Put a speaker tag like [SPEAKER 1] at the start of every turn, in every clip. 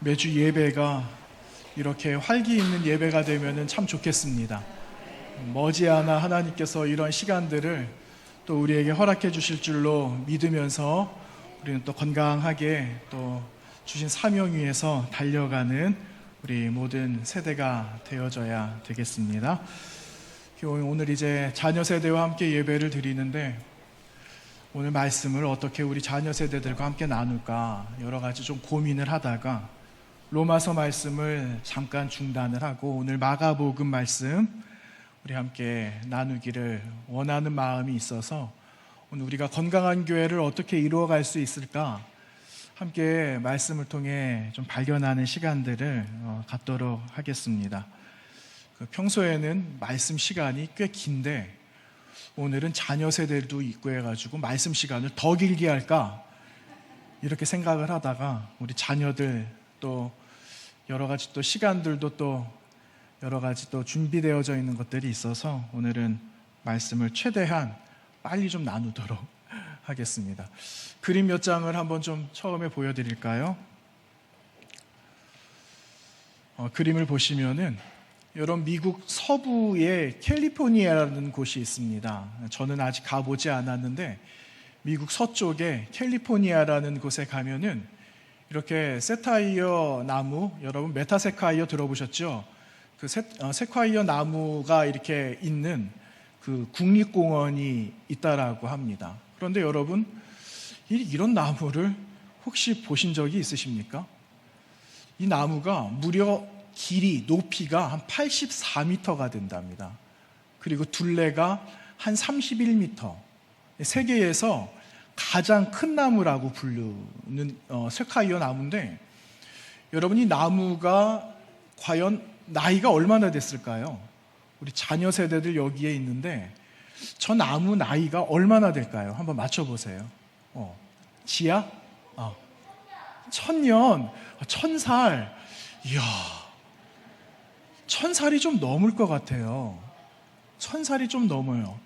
[SPEAKER 1] 매주 예배가 이렇게 활기 있는 예배가 되면 참 좋겠습니다. 머지않아 하나님께서 이런 시간들을 또 우리에게 허락해 주실 줄로 믿으면서 우리는 또 건강하게 또 주신 사명 위에서 달려가는 우리 모든 세대가 되어져야 되겠습니다. 오늘 이제 자녀 세대와 함께 예배를 드리는데, 오늘 말씀을 어떻게 우리 자녀 세대들과 함께 나눌까 여러 가지 좀 고민을 하다가 로마서 말씀을 잠깐 중단을 하고 오늘 마가복음 말씀 우리 함께 나누기를 원하는 마음이 있어서, 오늘 우리가 건강한 교회를 어떻게 이루어갈 수 있을까 함께 말씀을 통해 좀 발견하는 시간들을 갖도록 하겠습니다. 평소에는 말씀 시간이 꽤 긴데 오늘은 자녀 세대도 있고 해가지고 말씀 시간을 더 길게 할까 이렇게 생각을 하다가, 우리 자녀들 또 여러 가지 또 시간들도 또 여러 가지 또 준비되어져 있는 것들이 있어서 오늘은 말씀을 최대한 빨리 좀 나누도록 하겠습니다. 그림 몇 장을 한번 좀 처음에 보여드릴까요? 그림을 보시면은 여러분, 미국 서부에 캘리포니아라는 곳이 있습니다. 저는 아직 가보지 않았는데 미국 서쪽에 캘리포니아라는 곳에 가면은 이렇게 세콰이어 나무, 여러분 메타세콰이어 들어보셨죠? 그 세콰이어 나무가 이렇게 있는 그 국립공원이 있다라고 합니다. 그런데 여러분, 이런 나무를 혹시 보신 적이 있으십니까? 이 나무가 무려 길이, 높이가 한 84m가 된답니다. 그리고 둘레가 한 31m. 세계에서 가장 큰 나무라고 부르는 세콰이어 나무인데, 여러분, 이 나무가 과연 나이가 얼마나 됐을까요? 우리 자녀 세대들 여기에 있는데 저 나무 나이가 얼마나 될까요? 한번 맞춰보세요. 지야? 1000년, 1000살. 이야, 1000살이 좀 넘을 것 같아요. 1000살이 좀 넘어요.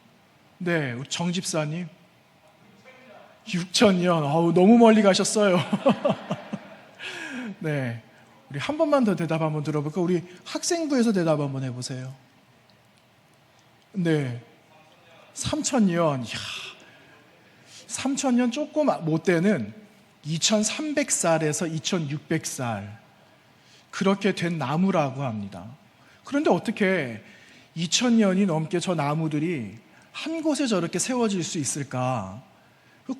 [SPEAKER 1] 네, 우리 정 집사님 6000년. 너무 멀리 가셨어요. 네, 우리 한 번만 더 대답 한번 들어볼까? 우리 학생부에서 대답 한번 해보세요. 네, 3000년. 이야, 3000년 조금 못 되는 2300살에서 2600살 그렇게 된 나무라고 합니다. 그런데 어떻게 2000년이 넘게 저 나무들이 한 곳에 저렇게 세워질 수 있을까?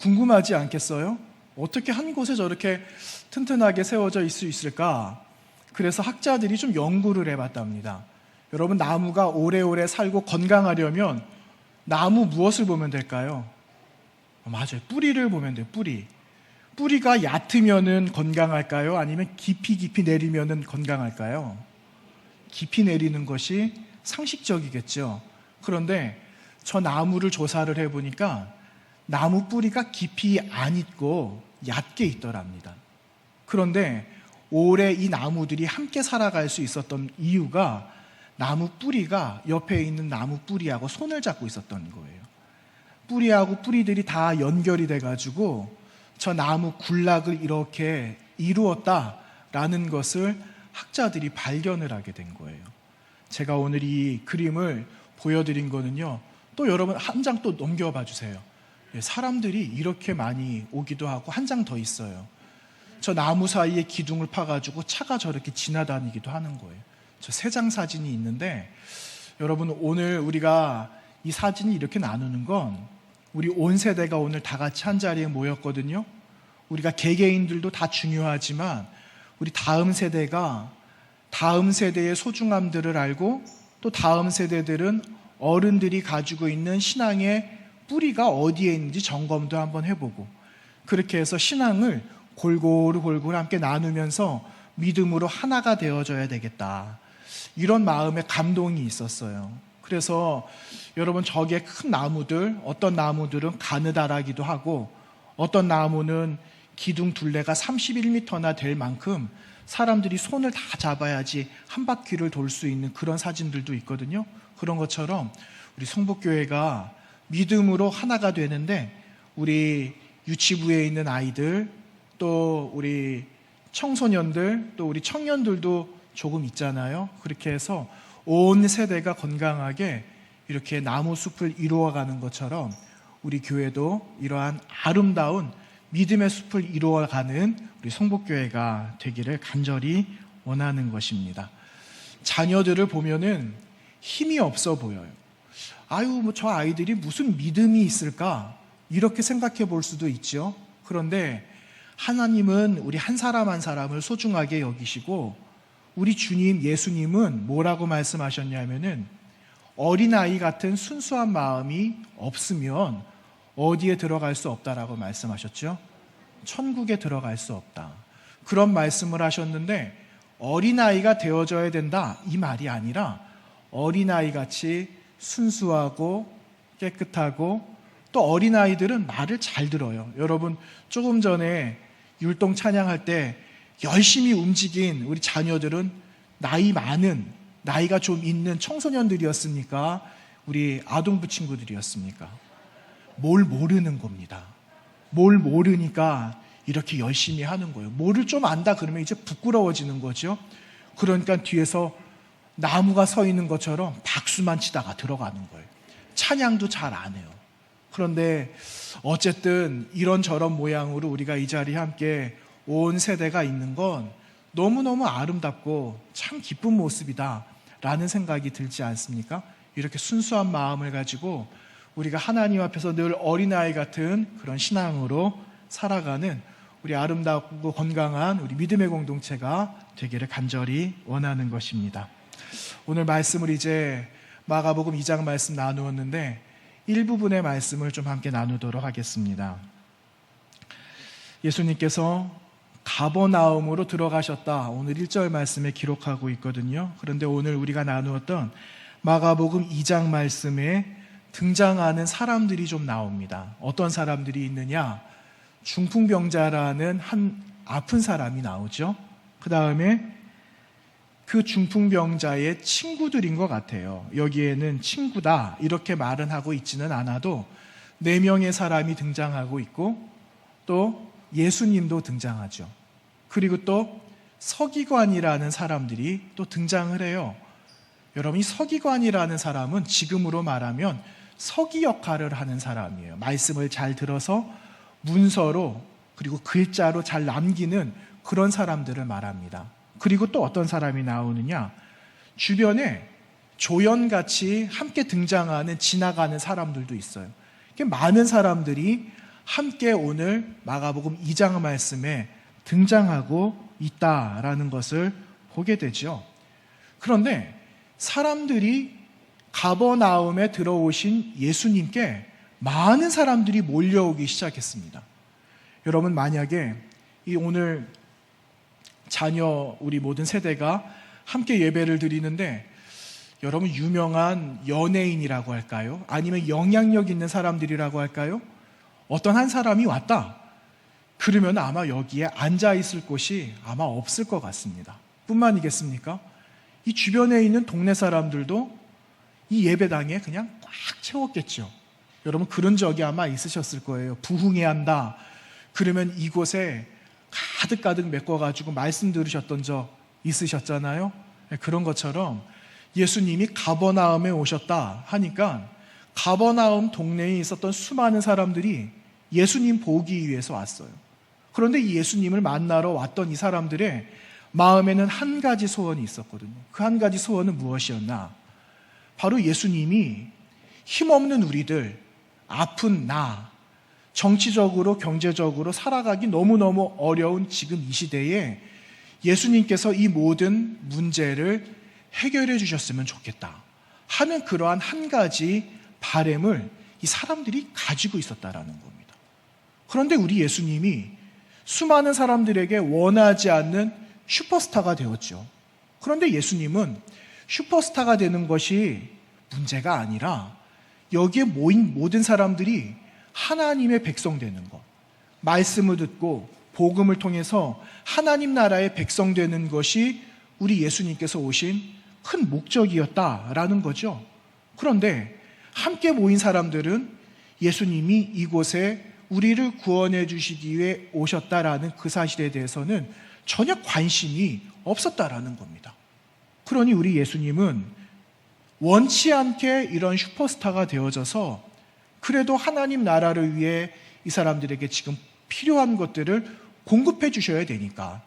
[SPEAKER 1] 궁금하지 않겠어요? 어떻게 한 곳에 저렇게 튼튼하게 세워져 있을 수 있을까? 그래서 학자들이 좀 연구를 해봤답니다. 여러분, 나무가 오래오래 살고 건강하려면 나무 무엇을 보면 될까요? 맞아요, 뿌리를 보면 돼요. 뿌리가 얕으면은 건강할까요? 아니면 깊이 내리면은 건강할까요? 깊이 내리는 것이 상식적이겠죠. 그런데 저 나무를 조사를 해보니까 나무 뿌리가 깊이 안 있고 얕게 있더랍니다. 그런데 오래 이 나무들이 함께 살아갈 수 있었던 이유가 나무 뿌리가 옆에 있는 나무 뿌리하고 손을 잡고 있었던 거예요. 뿌리하고 뿌리들이 다 연결이 돼가지고 저 나무 군락을 이렇게 이루었다라는 것을 학자들이 발견을 하게 된 거예요. 제가 오늘 이 그림을 보여드린 거는요, 또 여러분 한 장 또 넘겨봐 주세요. 사람들이 이렇게 많이 오기도 하고 한 장 더 있어요. 저 나무 사이에 기둥을 파가지고 차가 저렇게 지나다니기도 하는 거예요. 저 3장 사진이 있는데, 여러분, 오늘 우리가 이 사진이 이렇게 나누는 건 우리 온 세대가 오늘 다 같이 한 자리에 모였거든요. 우리가 개개인들도 다 중요하지만 우리 다음 세대가 다음 세대의 소중함들을 알고, 또 다음 세대들은 어른들이 가지고 있는 신앙의 뿌리가 어디에 있는지 점검도 한번 해보고, 그렇게 해서 신앙을 골고루 함께 나누면서 믿음으로 하나가 되어져야 되겠다, 이런 마음의 감동이 있었어요. 그래서 여러분, 저기에 큰 나무들, 어떤 나무들은 가느다라기도 하고 어떤 나무는 기둥 둘레가 31m나 될 만큼 사람들이 손을 다 잡아야지 한 바퀴를 돌 수 있는 그런 사진들도 있거든요. 그런 것처럼 우리 성북교회가 믿음으로 하나가 되는데, 우리 유치부에 있는 아이들, 또 우리 청소년들 또 우리 청년들도 조금 있잖아요. 그렇게 해서 온 세대가 건강하게 이렇게 나무 숲을 이루어가는 것처럼 우리 교회도 이러한 아름다운 믿음의 숲을 이루어가는 우리 성복교회가 되기를 간절히 원하는 것입니다. 자녀들을 보면은 힘이 없어 보여요. 아유, 뭐 저 아이들이 무슨 믿음이 있을까? 이렇게 생각해 볼 수도 있죠. 그런데 하나님은 우리 한 사람 한 사람을 소중하게 여기시고 우리 주님 예수님은 뭐라고 말씀하셨냐면은 어린아이 같은 순수한 마음이 없으면 어디에 들어갈 수 없다라고 말씀하셨죠. 천국에 들어갈 수 없다. 그런 말씀을 하셨는데 어린아이가 되어져야 된다 이 말이 아니라 어린아이 같이 순수하고 깨끗하고 또 어린아이들은 말을 잘 들어요. 여러분 조금 전에 율동 찬양할 때 열심히 움직인 우리 자녀들은 나이 많은, 나이가 좀 있는 청소년들이었습니까? 우리 아동부 친구들이었습니까? 뭘 모르는 겁니다. 뭘 모르니까 이렇게 열심히 하는 거예요. 뭐를 좀 안다 그러면 이제 부끄러워지는 거죠. 그러니까 뒤에서 나무가 서 있는 것처럼 박수만 치다가 들어가는 거예요. 찬양도 잘 안 해요. 그런데 어쨌든 이런저런 모양으로 우리가 이 자리에 함께 온 세대가 있는 건 너무너무 아름답고 참 기쁜 모습이다 라는 생각이 들지 않습니까? 이렇게 순수한 마음을 가지고 우리가 하나님 앞에서 늘 어린아이 같은 그런 신앙으로 살아가는 우리 아름답고 건강한 우리 믿음의 공동체가 되기를 간절히 원하는 것입니다. 오늘 말씀을 이제 마가복음 2장 말씀 나누었는데 일부분의 말씀을 좀 함께 나누도록 하겠습니다. 예수님께서 가버나움으로 들어가셨다. 오늘 1절 말씀에 기록하고 있거든요. 그런데 오늘 우리가 나누었던 마가복음 2장 말씀에 등장하는 사람들이 좀 나옵니다. 어떤 사람들이 있느냐? 중풍병자라는 한 아픈 사람이 나오죠. 그 다음에 그 중풍병자의 친구들인 것 같아요. 여기에는 친구다 이렇게 말은 하고 있지는 않아도 4명의 사람이 등장하고 있고 또 예수님도 등장하죠. 그리고 또 서기관이라는 사람들이 또 등장을 해요. 여러분, 이 서기관이라는 사람은 지금으로 말하면 서기 역할을 하는 사람이에요. 말씀을 잘 들어서 문서로 그리고 글자로 잘 남기는 그런 사람들을 말합니다. 그리고 또 어떤 사람이 나오느냐? 주변에 조연같이 함께 등장하는 지나가는 사람들도 있어요. 많은 사람들이 함께 오늘 마가복음 2장 말씀에 등장하고 있다라는 것을 보게 되죠. 그런데 사람들이 가버나움에 들어오신 예수님께 많은 사람들이 몰려오기 시작했습니다. 여러분, 만약에 이 오늘 자녀 우리 모든 세대가 함께 예배를 드리는데 여러분 유명한 연예인이라고 할까요? 아니면 영향력 있는 사람들이라고 할까요? 어떤 한 사람이 왔다. 그러면 아마 여기에 앉아 있을 곳이 아마 없을 것 같습니다. 뿐만이겠습니까? 이 주변에 있는 동네 사람들도 이 예배당에 그냥 꽉 채웠겠죠. 여러분 그런 적이 아마 있으셨을 거예요. 부흥해야 한다. 그러면 이곳에 가득가득 메꿔가지고 말씀 들으셨던 적 있으셨잖아요. 그런 것처럼 예수님이 가버나움에 오셨다 하니까 가버나움 동네에 있었던 수많은 사람들이 예수님 보기 위해서 왔어요. 그런데 이 예수님을 만나러 왔던 이 사람들의 마음에는 한 가지 소원이 있었거든요. 그 한 가지 소원은 무엇이었나? 바로 예수님이 힘없는 우리들, 아픈 나, 정치적으로 경제적으로 살아가기 너무너무 어려운 지금 이 시대에 예수님께서 이 모든 문제를 해결해 주셨으면 좋겠다 하는 그러한 한 가지 바람을 이 사람들이 가지고 있었다라는 겁니다. 그런데 우리 예수님이 수많은 사람들에게 원하지 않는 슈퍼스타가 되었죠. 그런데 예수님은 슈퍼스타가 되는 것이 문제가 아니라 여기에 모인 모든 사람들이 하나님의 백성 되는 것, 말씀을 듣고 복음을 통해서 하나님 나라의 백성 되는 것이 우리 예수님께서 오신 큰 목적이었다라는 거죠. 그런데 함께 모인 사람들은 예수님이 이곳에 우리를 구원해 주시기 위해 오셨다라는 그 사실에 대해서는 전혀 관심이 없었다라는 겁니다. 그러니 우리 예수님은 원치 않게 이런 슈퍼스타가 되어져서 그래도 하나님 나라를 위해 이 사람들에게 지금 필요한 것들을 공급해 주셔야 되니까,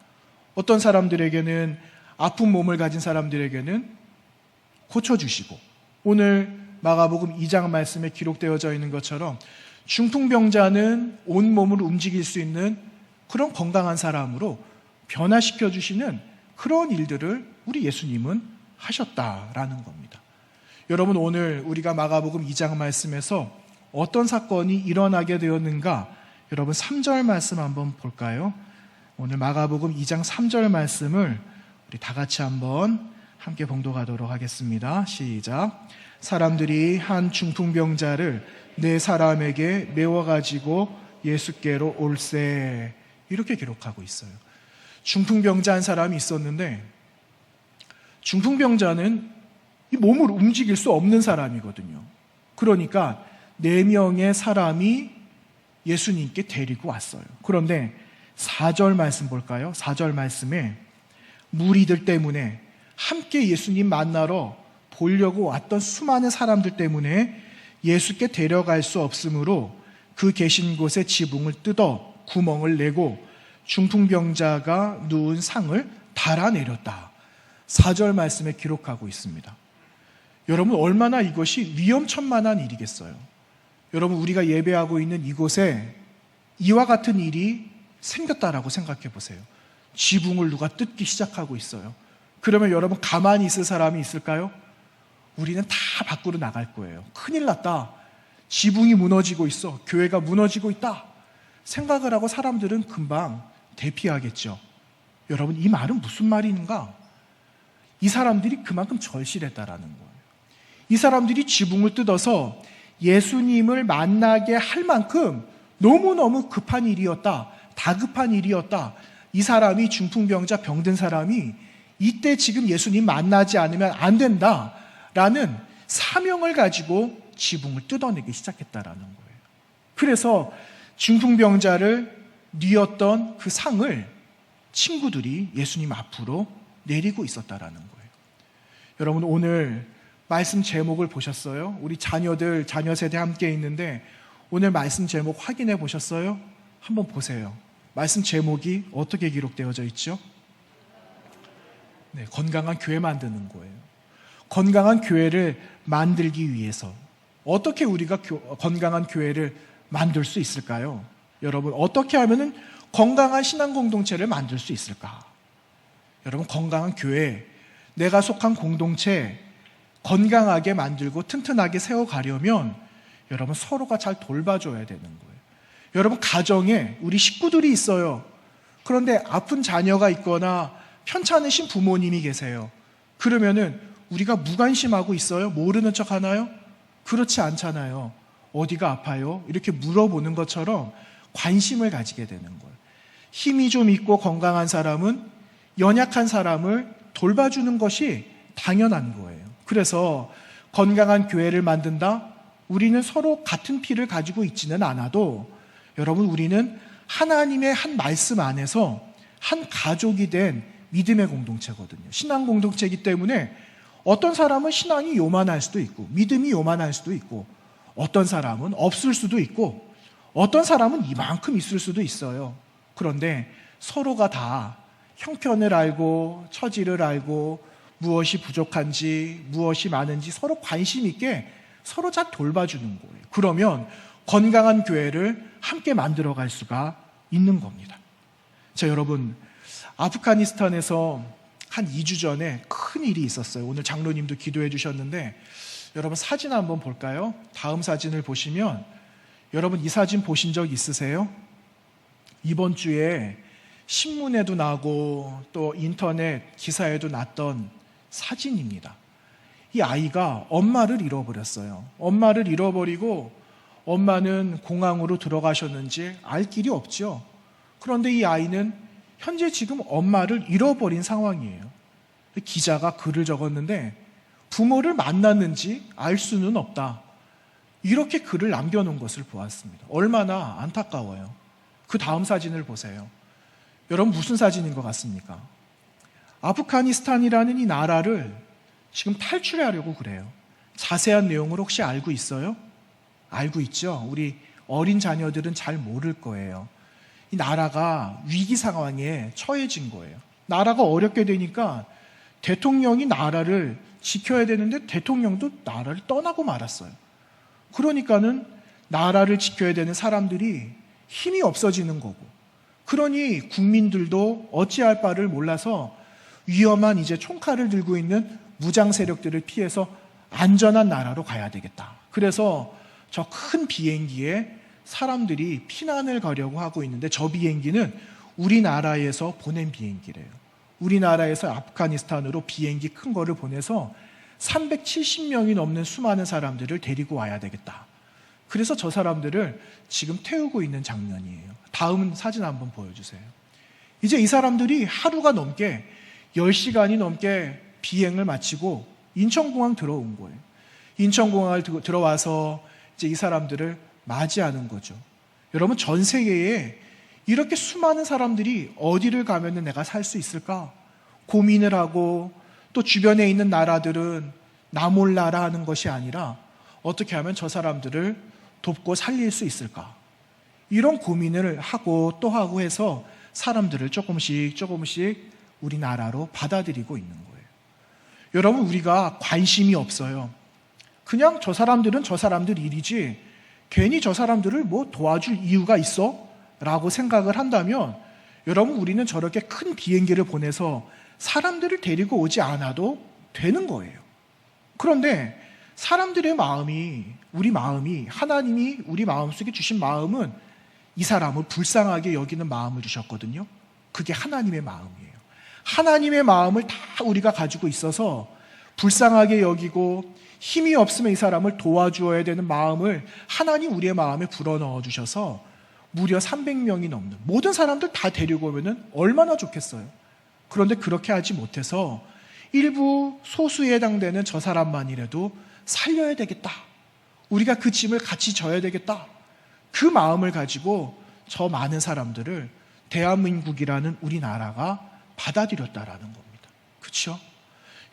[SPEAKER 1] 어떤 사람들에게는 아픈 몸을 가진 사람들에게는 고쳐주시고, 오늘 마가복음 2장 말씀에 기록되어져 있는 것처럼 중풍병자는 온몸을 움직일 수 있는 그런 건강한 사람으로 변화시켜 주시는 그런 일들을 우리 예수님은 하셨다라는 겁니다. 여러분, 오늘 우리가 마가복음 2장 말씀에서 어떤 사건이 일어나게 되었는가, 여러분 3절 말씀 한번 볼까요? 오늘 마가복음 2장 3절 말씀을 우리 다 같이 한번 함께 봉독하도록 하겠습니다. 시작. 사람들이 한 중풍병자를 네 사람에게 메워가지고 예수께로 올세, 이렇게 기록하고 있어요. 중풍병자 한 사람이 있었는데, 중풍병자는 이 몸을 움직일 수 없는 사람이거든요. 그러니까 4명의 사람이 예수님께 데리고 왔어요. 그런데 4절 말씀 볼까요? 4절 말씀에 무리들 때문에, 함께 예수님 만나러 보려고 왔던 수많은 사람들 때문에 예수께 데려갈 수 없으므로 그 계신 곳에 지붕을 뜯어 구멍을 내고 중풍병자가 누운 상을 달아내렸다. 4절 말씀에 기록하고 있습니다. 여러분, 얼마나 이것이 위험천만한 일이겠어요. 여러분, 우리가 예배하고 있는 이곳에 이와 같은 일이 생겼다라고 생각해 보세요. 지붕을 누가 뜯기 시작하고 있어요. 그러면 여러분, 가만히 있을 사람이 있을까요? 우리는 다 밖으로 나갈 거예요. 큰일 났다. 지붕이 무너지고 있어. 교회가 무너지고 있다. 생각을 하고 사람들은 금방 대피하겠죠. 여러분, 이 말은 무슨 말인가? 이 사람들이 그만큼 절실했다라는 거예요. 이 사람들이 지붕을 뜯어서 예수님을 만나게 할 만큼 너무너무 급한 일이었다. 다급한 일이었다. 이 사람이, 중풍병자 병든 사람이 이때 지금 예수님 만나지 않으면 안 된다라는 사명을 가지고 지붕을 뜯어내기 시작했다라는 거예요. 그래서 중풍병자를 뉘었던 그 상을 친구들이 예수님 앞으로 내리고 있었다라는 거예요. 여러분, 오늘 말씀 제목을 보셨어요? 우리 자녀들, 자녀 세대 함께 있는데 오늘 말씀 제목 확인해 보셨어요? 한번 보세요. 말씀 제목이 어떻게 기록되어져 있죠? 네, 건강한 교회 만드는 거예요. 건강한 교회를 만들기 위해서 어떻게 우리가 건강한 교회를 만들 수 있을까요? 여러분, 어떻게 하면 건강한 신앙 공동체를 만들 수 있을까? 여러분, 건강한 교회, 내가 속한 공동체 건강하게 만들고 튼튼하게 세워가려면 여러분, 서로가 잘 돌봐줘야 되는 거예요. 여러분, 가정에 우리 식구들이 있어요. 그런데 아픈 자녀가 있거나 편찮으신 부모님이 계세요. 그러면은 우리가 무관심하고 있어요? 모르는 척 하나요? 그렇지 않잖아요. 어디가 아파요? 이렇게 물어보는 것처럼 관심을 가지게 되는 거예요. 힘이 좀 있고 건강한 사람은 연약한 사람을 돌봐주는 것이 당연한 거예요. 그래서 건강한 교회를 만든다? 우리는 서로 같은 피를 가지고 있지는 않아도 여러분, 우리는 하나님의 한 말씀 안에서 한 가족이 된 믿음의 공동체거든요. 신앙 공동체이기 때문에 어떤 사람은 신앙이 요만할 수도 있고 믿음이 요만할 수도 있고 어떤 사람은 없을 수도 있고 어떤 사람은 이만큼 있을 수도 있어요. 그런데 서로가 다 형편을 알고 처지를 알고 무엇이 부족한지 무엇이 많은지 서로 관심 있게 서로 잘 돌봐주는 거예요. 그러면 건강한 교회를 함께 만들어갈 수가 있는 겁니다. 자, 여러분, 아프가니스탄에서 한 2주 전에 큰 일이 있었어요. 오늘 장로님도 기도해 주셨는데 여러분, 사진 한번 볼까요? 다음 사진을 보시면 여러분, 이 사진 보신 적 있으세요? 이번 주에 신문에도 나고 또 인터넷 기사에도 났던 사진입니다. 이 아이가 엄마를 잃어버렸어요. 엄마를 잃어버리고 엄마는 공항으로 들어가셨는지 알 길이 없죠. 그런데 이 아이는 현재 지금 엄마를 잃어버린 상황이에요. 기자가 글을 적었는데 부모를 만났는지 알 수는 없다. 이렇게 글을 남겨놓은 것을 보았습니다. 얼마나 안타까워요. 그 다음 사진을 보세요. 여러분 무슨 사진인 것 같습니까? 아프가니스탄이라는 이 나라를 지금 탈출하려고 그래요. 자세한 내용을 혹시 알고 있어요? 알고 있죠? 우리 어린 자녀들은 잘 모를 거예요. 이 나라가 위기 상황에 처해진 거예요. 나라가 어렵게 되니까 대통령이 나라를 지켜야 되는데 대통령도 나라를 떠나고 말았어요. 그러니까는 나라를 지켜야 되는 사람들이 힘이 없어지는 거고, 그러니 국민들도 어찌할 바를 몰라서 위험한 이제 총칼을 들고 있는 무장 세력들을 피해서 안전한 나라로 가야 되겠다. 그래서 저 큰 비행기에 사람들이 피난을 가려고 하고 있는데, 저 비행기는 우리나라에서 보낸 비행기래요. 우리나라에서 아프가니스탄으로 비행기 큰 거를 보내서 370명이 넘는 수많은 사람들을 데리고 와야 되겠다. 그래서 저 사람들을 지금 태우고 있는 장면이에요. 다음 사진 한번 보여주세요. 이제 이 사람들이 하루가 넘게 10시간이 넘게 비행을 마치고 인천공항 들어온 거예요. 인천공항을 들어와서 이제 이 사람들을 맞이하는 거죠. 여러분, 전 세계에 이렇게 수많은 사람들이 어디를 가면 내가 살 수 있을까 고민을 하고, 또 주변에 있는 나라들은 나 몰라라 하는 것이 아니라 어떻게 하면 저 사람들을 돕고 살릴 수 있을까, 이런 고민을 하고 또 하고 해서 사람들을 조금씩 우리나라로 받아들이고 있는 거예요. 여러분, 우리가 관심이 없어요. 그냥 저 사람들은 저 사람들 일이지 괜히 저 사람들을 뭐 도와줄 이유가 있어? 라고 생각을 한다면, 여러분, 우리는 저렇게 큰 비행기를 보내서 사람들을 데리고 오지 않아도 되는 거예요. 그런데 사람들의 마음이, 우리 마음이, 하나님이 우리 마음속에 주신 마음은 이 사람을 불쌍하게 여기는 마음을 주셨거든요. 그게 하나님의 마음이에요. 하나님의 마음을 다 우리가 가지고 있어서 불쌍하게 여기고 힘이 없으면 이 사람을 도와주어야 되는 마음을 하나님 우리의 마음에 불어넣어 주셔서 무려 300명이 넘는 모든 사람들 다 데리고 오면 얼마나 좋겠어요. 그런데 그렇게 하지 못해서 일부 소수에 해당되는 저 사람만이라도 살려야 되겠다, 우리가 그 짐을 같이 져야 되겠다, 그 마음을 가지고 저 많은 사람들을 대한민국이라는 우리나라가 받아들였다라는 겁니다. 그렇죠?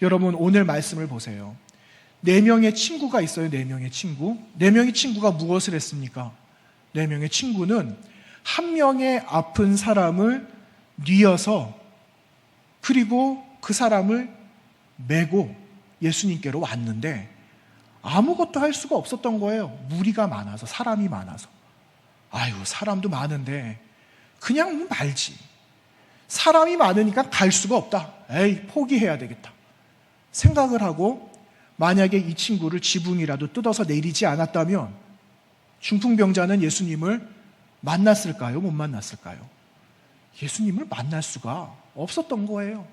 [SPEAKER 1] 여러분, 오늘 말씀을 보세요. 4명의 친구가 있어요. 4명의 친구. 4명의 친구가 무엇을 했습니까? 4명의 친구는 한 명의 아픈 사람을 뉘어서, 그리고 그 사람을 메고 예수님께로 왔는데 아무것도 할 수가 없었던 거예요. 무리가 많아서, 사람이 많아서. 아유, 사람도 많은데 그냥 말지. 사람이 많으니까 갈 수가 없다. 에이, 포기해야 되겠다 생각을 하고, 만약에 이 친구를 지붕이라도 뜯어서 내리지 않았다면 중풍병자는 예수님을 만났을까요? 못 만났을까요? 예수님을 만날 수가 없었던 거예요.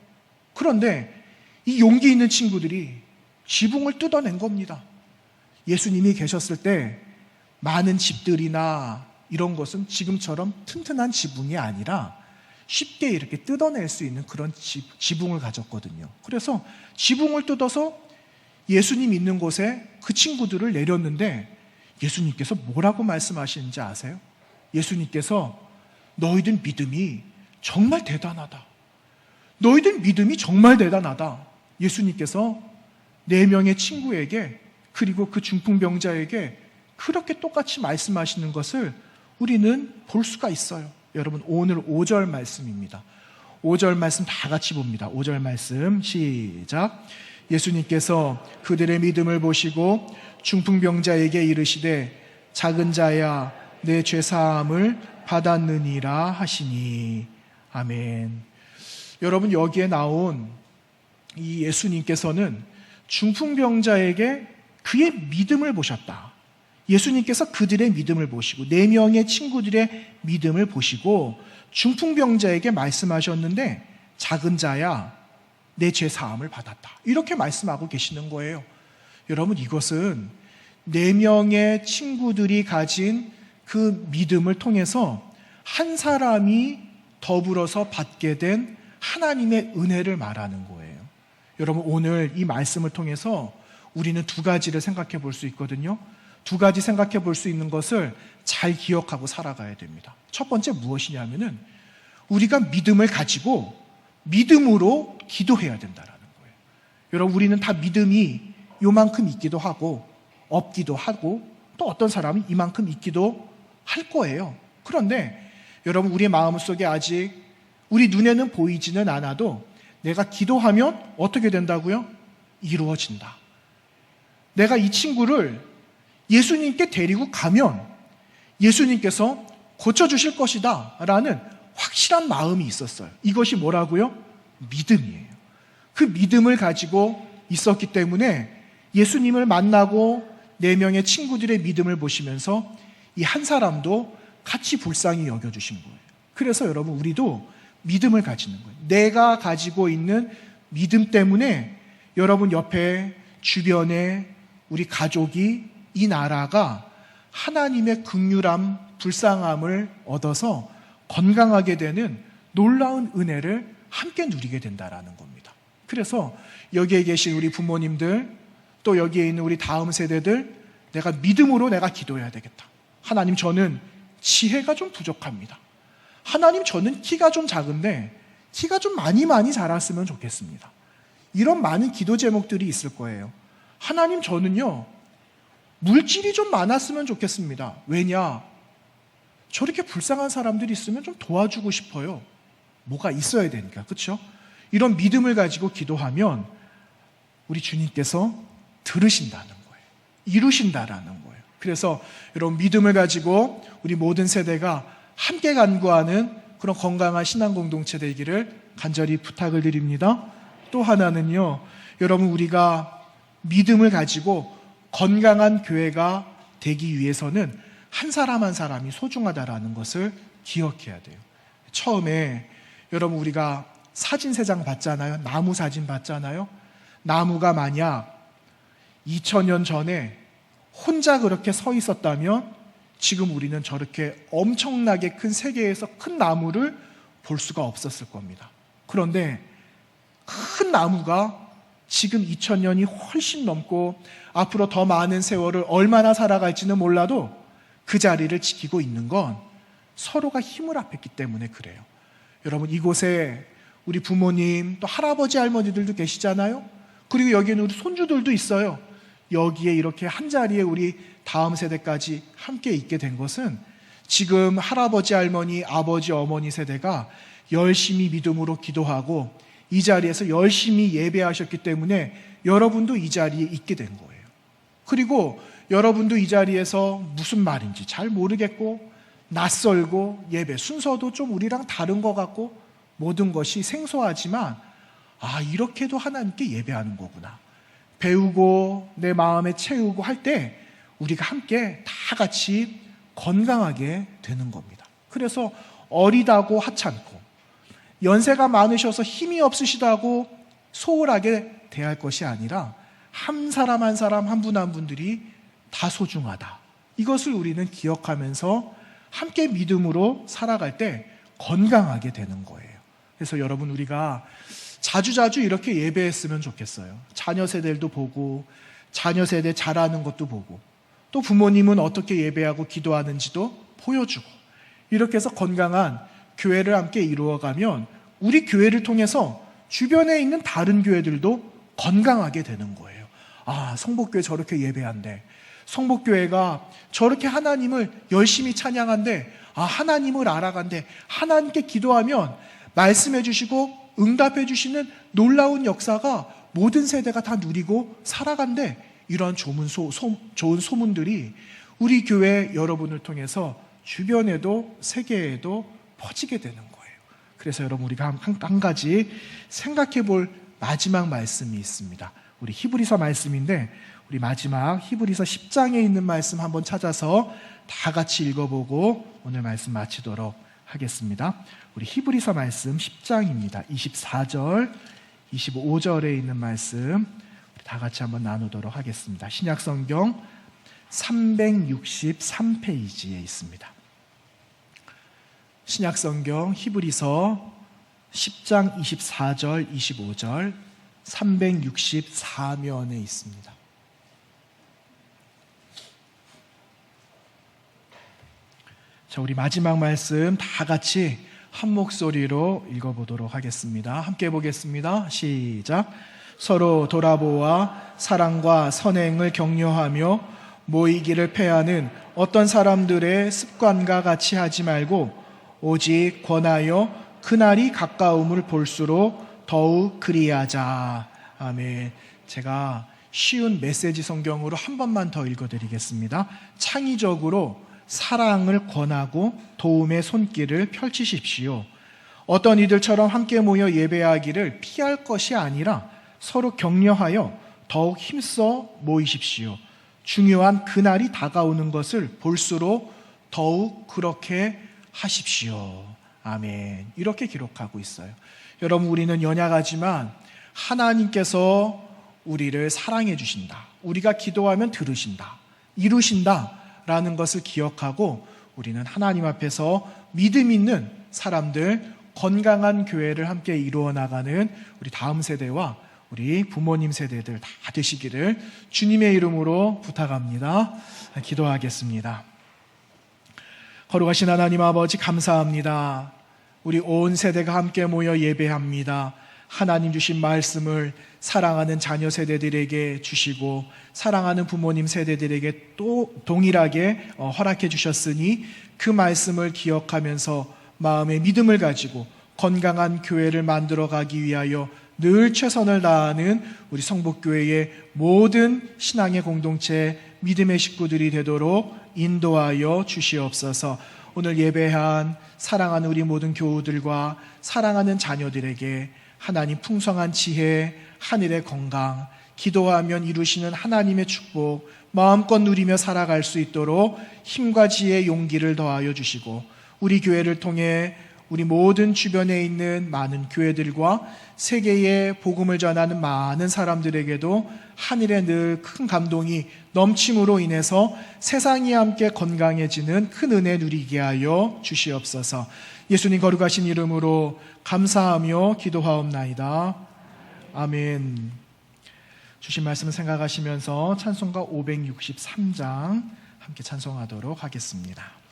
[SPEAKER 1] 그런데 이 용기 있는 친구들이 지붕을 뜯어낸 겁니다. 예수님이 계셨을 때 많은 집들이나 이런 것은 지금처럼 튼튼한 지붕이 아니라 쉽게 이렇게 뜯어낼 수 있는 그런 지붕을 가졌거든요. 그래서 지붕을 뜯어서 예수님 있는 곳에 그 친구들을 내렸는데, 예수님께서 뭐라고 말씀하시는지 아세요? 예수님께서 너희들 믿음이 정말 대단하다. 너희들 믿음이 정말 대단하다. 예수님께서 4명의 친구에게, 그리고 그 중풍병자에게 그렇게 똑같이 말씀하시는 것을 우리는 볼 수가 있어요. 여러분, 오늘 5절 말씀입니다. 5절 말씀 다 같이 봅니다. 5절 말씀 시작. 예수님께서 그들의 믿음을 보시고 중풍병자에게 이르시되 작은 자야, 내 죄사함을 받았느니라 하시니. 아멘. 여러분, 여기에 나온 이 예수님께서는 중풍병자에게 그의 믿음을 보셨다. 예수님께서 그들의 믿음을 보시고 4명의 친구들의 믿음을 보시고 중풍병자에게 말씀하셨는데, 작은 자야, 내 죄 사함을 받았다, 이렇게 말씀하고 계시는 거예요. 여러분, 이것은 4명의 친구들이 가진 그 믿음을 통해서 한 사람이 더불어서 받게 된 하나님의 은혜를 말하는 거예요. 여러분, 오늘 이 말씀을 통해서 우리는 2가지를 생각해 볼 수 있거든요. 2가지 생각해 볼 수 있는 것을 잘 기억하고 살아가야 됩니다. 첫 번째 무엇이냐면은, 우리가 믿음을 가지고 믿음으로 기도해야 된다라는 거예요. 여러분, 우리는 다 믿음이 요만큼 있기도 하고 없기도 하고 또 어떤 사람은 이만큼 있기도 할 거예요. 그런데 여러분, 우리의 마음속에 아직 우리 눈에는 보이지는 않아도 내가 기도하면 어떻게 된다고요? 이루어진다. 내가 이 친구를 예수님께 데리고 가면 예수님께서 고쳐주실 것이다 라는 확실한 마음이 있었어요. 이것이 뭐라고요? 믿음이에요. 그 믿음을 가지고 있었기 때문에 예수님을 만나고 4명의 친구들의 믿음을 보시면서 이 한 사람도 같이 불쌍히 여겨주신 거예요. 그래서 여러분, 우리도 믿음을 가지는 거예요. 내가 가지고 있는 믿음 때문에 여러분 옆에 주변에 우리 가족이, 이 나라가 하나님의 긍휼함, 불쌍함을 얻어서 건강하게 되는 놀라운 은혜를 함께 누리게 된다라는 겁니다. 그래서 여기에 계신 우리 부모님들, 또 여기에 있는 우리 다음 세대들, 내가 믿음으로 내가 기도해야 되겠다. 하나님, 저는 지혜가 좀 부족합니다. 하나님, 저는 키가 좀 작은데 키가 좀 많이 자랐으면 좋겠습니다. 이런 많은 기도 제목들이 있을 거예요. 하나님, 저는요 물질이 좀 많았으면 좋겠습니다. 왜냐? 저렇게 불쌍한 사람들이 있으면 좀 도와주고 싶어요. 뭐가 있어야 되니까. 그렇죠? 이런 믿음을 가지고 기도하면 우리 주님께서 들으신다는 거예요. 이루신다라는 거예요. 그래서 여러분, 믿음을 가지고 우리 모든 세대가 함께 간구하는 그런 건강한 신앙 공동체 되기를 간절히 부탁을 드립니다. 또 하나는요, 여러분, 우리가 믿음을 가지고 건강한 교회가 되기 위해서는 한 사람 한 사람이 소중하다라는 것을 기억해야 돼요. 처음에 여러분, 우리가 사진 3장 봤잖아요. 나무 사진 봤잖아요. 나무가 만약 2000년 전에 혼자 그렇게 서 있었다면 지금 우리는 저렇게 엄청나게 큰 세계에서 큰 나무를 볼 수가 없었을 겁니다. 그런데 큰 나무가 지금 2000년이 훨씬 넘고 앞으로 더 많은 세월을 얼마나 살아갈지는 몰라도 그 자리를 지키고 있는 건 서로가 힘을 합했기 때문에 그래요. 여러분, 이곳에 우리 부모님, 또 할아버지, 할머니들도 계시잖아요. 그리고 여기에는 우리 손주들도 있어요. 여기에 이렇게 한 자리에 우리 다음 세대까지 함께 있게 된 것은 지금 할아버지, 할머니, 아버지, 어머니 세대가 열심히 믿음으로 기도하고 이 자리에서 열심히 예배하셨기 때문에 여러분도 이 자리에 있게 된 거예요. 그리고 여러분도 이 자리에서 무슨 말인지 잘 모르겠고 낯설고 예배 순서도 좀 우리랑 다른 것 같고 모든 것이 생소하지만 이렇게도 하나님께 예배하는 거구나. 배우고 내 마음에 채우고 할 때 우리가 함께 다 같이 건강하게 되는 겁니다. 그래서 어리다고 하찮고 연세가 많으셔서 힘이 없으시다고 소홀하게 대할 것이 아니라 한 사람 한 사람, 한 분 한 분들이 다 소중하다. 이것을 우리는 기억하면서 함께 믿음으로 살아갈 때 건강하게 되는 거예요. 그래서 여러분, 우리가 자주자주 이렇게 예배했으면 좋겠어요. 자녀 세대들도 보고 자녀 세대 자라는 것도 보고 또 부모님은 어떻게 예배하고 기도하는지도 보여주고 이렇게 해서 건강한 교회를 함께 이루어가면 우리 교회를 통해서 주변에 있는 다른 교회들도 건강하게 되는 거예요. 성복교회 저렇게 예배한대. 성복교회가 저렇게 하나님을 열심히 찬양한대. 하나님을 알아간대. 하나님께 기도하면 말씀해 주시고 응답해 주시는 놀라운 역사가 모든 세대가 다 누리고 살아간대. 이런 좋은 소문들이 우리 교회 여러분을 통해서 주변에도 세계에도 퍼지게 되는 거예요. 그래서 여러분, 우리가 한 가지 생각해 볼 마지막 말씀이 있습니다. 우리 히브리서 말씀인데 우리 마지막 히브리서 10장에 있는 말씀 한번 찾아서 다 같이 읽어보고 오늘 말씀 마치도록 하겠습니다. 우리 히브리서 말씀 10장입니다. 24절, 25절에 있는 말씀 우리 다 같이 한번 나누도록 하겠습니다. 신약성경 363페이지에 있습니다. 신약성경 히브리서 10장 24절, 25절 364면에 있습니다. 자, 우리 마지막 말씀 다 같이 한 목소리로 읽어보도록 하겠습니다. 함께 보겠습니다. 시작. 서로 돌아보아 사랑과 선행을 격려하며 모이기를 패하는 어떤 사람들의 습관과 같이 하지 말고 오직 권하여 그날이 가까움을 볼수록 더욱 그리하자. 아멘. 제가 쉬운 메시지 성경으로 한 번만 더 읽어드리겠습니다. 창의적으로 사랑을 권하고 도움의 손길을 펼치십시오. 어떤 이들처럼 함께 모여 예배하기를 피할 것이 아니라 서로 격려하여 더욱 힘써 모이십시오. 중요한 그날이 다가오는 것을 볼수록 더욱 그렇게 하십시오. 아멘. 이렇게 기록하고 있어요. 여러분, 우리는 연약하지만 하나님께서 우리를 사랑해 주신다. 우리가 기도하면 들으신다. 이루신다라는 것을 기억하고 우리는 하나님 앞에서 믿음 있는 사람들, 건강한 교회를 함께 이루어 나가는 우리 다음 세대와 우리 부모님 세대들 다 되시기를 주님의 이름으로 부탁합니다. 기도하겠습니다. 거룩하신 하나님 아버지, 감사합니다. 우리 온 세대가 함께 모여 예배합니다. 하나님 주신 말씀을 사랑하는 자녀 세대들에게 주시고 사랑하는 부모님 세대들에게 또 동일하게 허락해 주셨으니 그 말씀을 기억하면서 마음의 믿음을 가지고 건강한 교회를 만들어 가기 위하여 늘 최선을 다하는 우리 성북교회의 모든 신앙의 공동체, 믿음의 식구들이 되도록 인도하여 주시옵소서. 오늘 예배한 사랑하는 우리 모든 교우들과 사랑하는 자녀들에게 하나님 풍성한 지혜, 하늘의 건강, 기도하면 이루시는 하나님의 축복 마음껏 누리며 살아갈 수 있도록 힘과 지혜, 용기를 더하여 주시고 우리 교회를 통해 우리 모든 주변에 있는 많은 교회들과 세계에 복음을 전하는 많은 사람들에게도 하늘의 늘 큰 감동이 넘침으로 인해서 세상이 함께 건강해지는 큰 은혜 누리게 하여 주시옵소서. 예수님 거룩하신 이름으로 감사하며 기도하옵나이다. 아멘. 주신 말씀을 생각하시면서 찬송가 563장 함께 찬송하도록 하겠습니다.